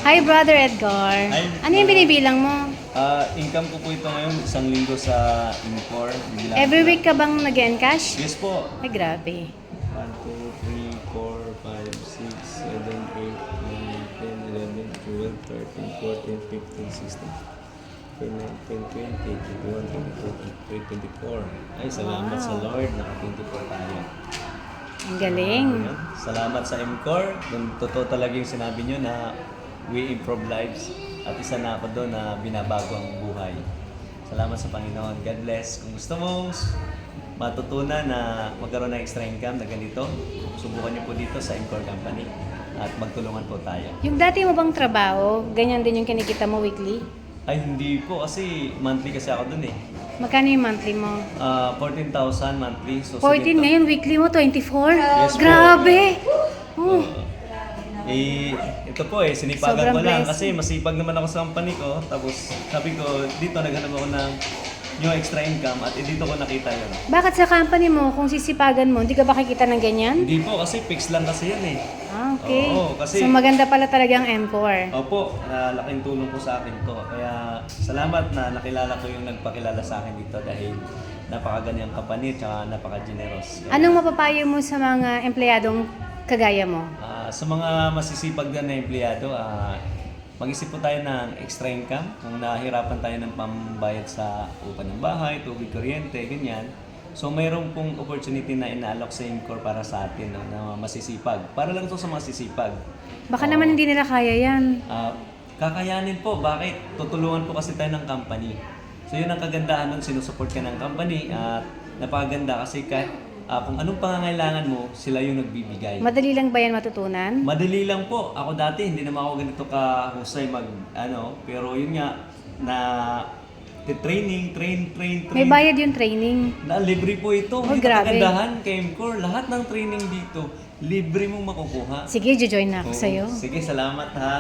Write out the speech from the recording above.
Hi, Brother Edgar. Hi. Ano yung binibilang mo? Income ko po ito ngayon, isang linggo sa Incor. Every week ka bang nag-encash? Yes po. Ay, grabe. 1, 2, 3, 4, 5, 6, 7, 8, 9, 10, 11, 12, 13, 14, 15, 16, 19, 20, 21, 22, 23, 24. Ay, salamat Wow. sa Lord, naka-24 tayo. Ang galing. Ayan. Salamat sa Incor. Kung totoo talaga yung sinabi nyo na we improve lives. At isa na ako doon na binabago ang buhay. Salamat sa Panginoon. God bless. Kung gusto mo matutunan na magkaroon ng extra income na ganito, subukan niyo po dito sa Incor Company. At magtulungan po tayo. Yung dati mo bang trabaho, ganyan din yung kinikita mo weekly? Ay, hindi po. Kasi monthly kasi ako doon eh. Magkano yung monthly mo? 14,000 monthly. So, 14, ngayon weekly mo, 24? Yes po. Grabe! Oh. Ito po sinipagan Sobrang ko lang blessing. kasi masipag naman ako sa company ko. Tapos sabi ko, dito naghanap ako ng new extra income at dito ko nakita yun. Bakit sa company mo, kung sisipagan mo, hindi ka ba kikita ng ganyan? Hindi po kasi fix lang kasi yan eh. Ah, okay. Oo, kasi- So maganda pala talaga ang Encore. Opo, laking tulong po sa akin to. Kaya salamat na nakilala ko yung nagpakilala sa akin dito dahil napakagandang company at napaka-generous. Kaya, Anong mapapayo mo sa mga empleyadong kagaya mo? sa mga masisipag din na empleyado, mag-isip po tayo ng extra income. Kung nahihirapan tayo ng pambayad sa upa ng bahay, tubig, kuryente, ganyan. So mayroon pong opportunity na inaalok sa Incor para sa atin no, na masisipag. Para lang to sa mga sisipag. Baka naman hindi nila kaya yan. Kakayanin po. Bakit? Tutulungan po kasi tayo ng company. So yun ang kagandahan nun, sinusupport ka ng company at napakaganda kasi kahit kung anong pangangailangan mo, sila yung nagbibigay. Madali lang ba yan matutunan? Madali lang po. Ako dati, hindi naman ako ganito kahusay pero yun nga, na train. May bayad yung training. Na libre po ito. Oh, Hindi grabe. kagandahan kay Incor. Lahat ng training dito, libre mong makukuha. Sige, join na ako Oo. sa'yo. Sige, salamat ha.